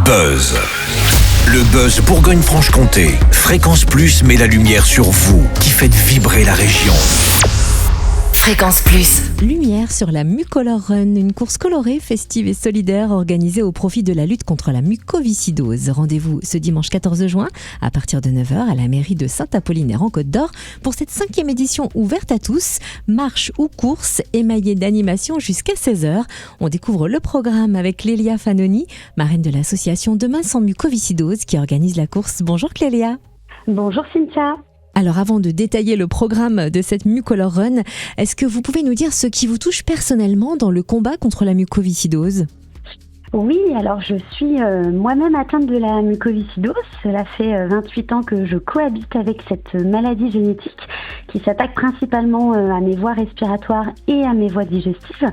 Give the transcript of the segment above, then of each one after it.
Buzz. Le Buzz Bourgogne-Franche-Comté. Fréquence Plus met la lumière sur vous qui faites vibrer la région. Fréquence Plus. Lumière sur la Mucolor Run, une course colorée, festive et solidaire organisée au profit de la lutte contre la mucoviscidose. Rendez-vous ce dimanche 14 juin à partir de 9h à la mairie de Saint-Apollinaire en Côte-d'Or pour cette 5e édition ouverte à tous. Marche ou course émaillée d'animation jusqu'à 16h. On découvre le programme avec Clélia Fanoni, marraine de l'association Demain sans mucoviscidose qui organise la course. Bonjour Clélia. Bonjour Cynthia. Alors avant de détailler le programme de cette Mucolor Run, est-ce que vous pouvez nous dire ce qui vous touche personnellement dans le combat contre la mucoviscidose ? Oui, alors je suis moi-même atteinte de la mucoviscidose. Cela fait 28 ans que je cohabite avec cette maladie génétique qui s'attaque principalement à mes voies respiratoires et à mes voies digestives.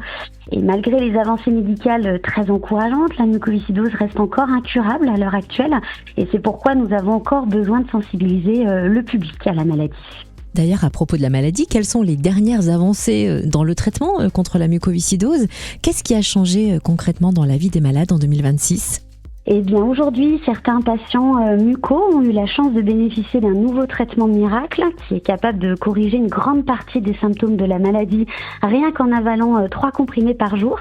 Et malgré les avancées médicales très encourageantes, la mucoviscidose reste encore incurable à l'heure actuelle. Et c'est pourquoi nous avons encore besoin de sensibiliser le public à la maladie. D'ailleurs, à propos de la maladie, quelles sont les dernières avancées dans le traitement contre la mucoviscidose ? Qu'est-ce qui a changé concrètement dans la vie des malades en 2026 ? Eh bien, aujourd'hui, certains patients mucos ont eu la chance de bénéficier d'un nouveau traitement miracle qui est capable de corriger une grande partie des symptômes de la maladie rien qu'en avalant 3 comprimés par jour.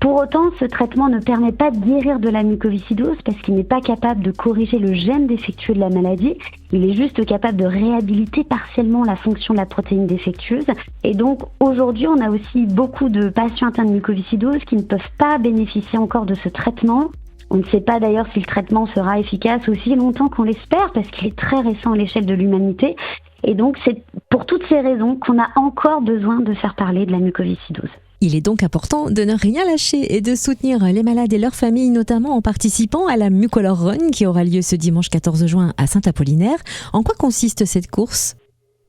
Pour autant, ce traitement ne permet pas de guérir de la mucoviscidose parce qu'il n'est pas capable de corriger le gène défectueux de la maladie. Il est juste capable de réhabiliter partiellement la fonction de la protéine défectueuse. Et donc, aujourd'hui, on a aussi beaucoup de patients atteints de mucoviscidose qui ne peuvent pas bénéficier encore de ce traitement. On ne sait pas d'ailleurs si le traitement sera efficace aussi longtemps qu'on l'espère parce qu'il est très récent à l'échelle de l'humanité. Et donc c'est pour toutes ces raisons qu'on a encore besoin de faire parler de la mucoviscidose. Il est donc important de ne rien lâcher et de soutenir les malades et leurs familles, notamment en participant à la Mucolor Run qui aura lieu ce dimanche 14 juin à Saint-Apollinaire. En quoi consiste cette course ?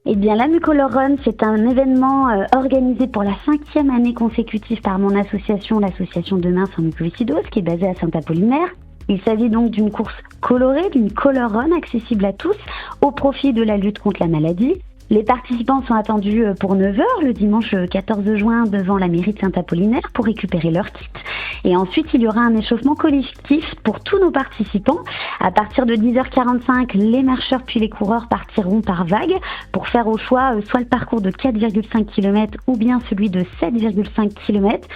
Eh bien, la Mucolor Run, c'est un événement organisé pour la 5e année consécutive par mon association, l'association Demain sans mucoviscidose, qui est basée à Saint-Apollinaire. Il s'agit donc d'une course colorée, d'une Color Run accessible à tous, au profit de la lutte contre la maladie. Les participants sont attendus pour 9h le dimanche 14 juin devant la mairie de Saint-Apollinaire pour récupérer leur kit. Et ensuite, il y aura un échauffement collectif pour tous nos participants. À partir de 10h45, les marcheurs puis les coureurs partiront par vague pour faire au choix soit le parcours de 4,5 km ou bien celui de 7,5 km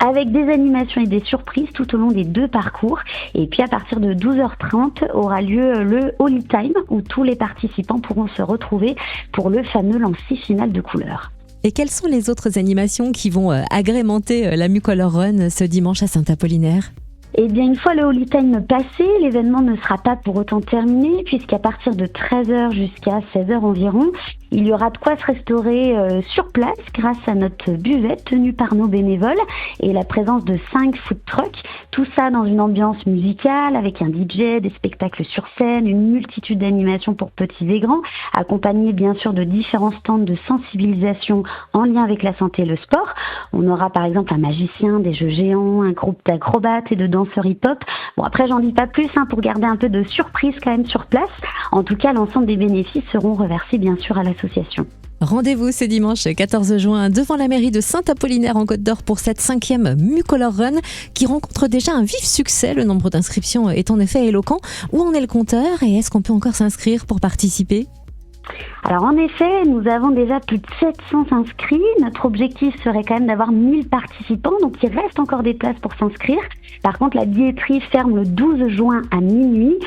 avec des animations et des surprises tout au long des 2 parcours. Et puis à partir de 12h30 aura lieu le Holy Time où tous les participants pourront se retrouver pour le fameux lancer final de couleurs. Et quelles sont les autres animations qui vont agrémenter la Mucolor Run ce dimanche à Saint-Apollinaire ? Eh bien, une fois le Holy Time passé, l'événement ne sera pas pour autant terminé, puisqu'à partir de 13h jusqu'à 16h environ, il y aura de quoi se restaurer sur place grâce à notre buvette tenue par nos bénévoles et la présence de 5 food trucks. Tout ça dans une ambiance musicale avec un DJ, des spectacles sur scène, une multitude d'animations pour petits et grands, accompagnés bien sûr de différents stands de sensibilisation en lien avec la santé et le sport. On aura par exemple un magicien, des jeux géants, un groupe d'acrobates et de danseurs hip-hop. Bon, après, j'en dis pas plus pour garder un peu de surprise quand même sur place. En tout cas, l'ensemble des bénéfices seront reversés bien sûr à l'association. Rendez-vous ce dimanche 14 juin devant la mairie de Saint-Apollinaire en Côte-d'Or pour cette 5e Mucolor Run qui rencontre déjà un vif succès. Le nombre d'inscriptions est en effet éloquent. Où en est le compteur et est-ce qu'on peut encore s'inscrire pour participer ? Alors en effet, nous avons déjà plus de 700 inscrits. Notre objectif serait quand même d'avoir 1000 participants, donc il reste encore des places pour s'inscrire. Par contre, la billetterie ferme le 12 juin à minuit.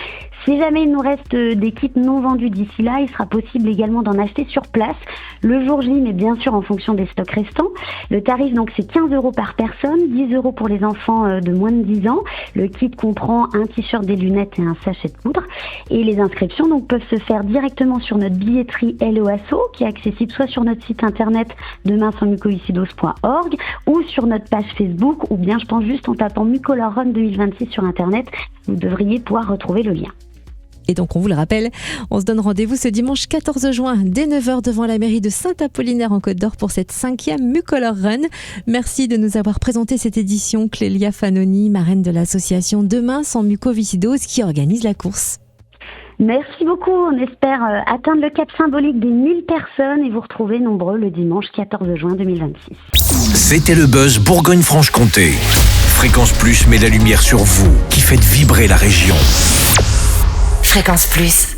Si jamais il nous reste des kits non vendus d'ici là, il sera possible également d'en acheter sur place le jour J, mais bien sûr en fonction des stocks restants. Le tarif donc c'est 15 € par personne, 10 € pour les enfants de moins de 10 ans. Le kit comprend un t-shirt, des lunettes et un sachet de poudre. Et les inscriptions donc peuvent se faire directement sur notre billetterie LOASO qui est accessible soit sur notre site internet demainsansmucoviscidose.org ou sur notre page Facebook ou bien je pense juste en tapant Mucolor Run 2026 sur internet, vous devriez pouvoir retrouver le lien. Et donc, on vous le rappelle, on se donne rendez-vous ce dimanche 14 juin dès 9h devant la mairie de Saint-Apollinaire en Côte-d'Or pour cette 5e Mucolor Run. Merci de nous avoir présenté cette édition, Clélia Fanoni, marraine de l'association Demain sans mucoviscidose qui organise la course. Merci beaucoup, on espère atteindre le cap symbolique des 1000 personnes et vous retrouver nombreux le dimanche 14 juin 2026. C'était le Buzz Bourgogne-Franche-Comté. Fréquence Plus met la lumière sur vous, qui faites vibrer la région. Fréquence Plus.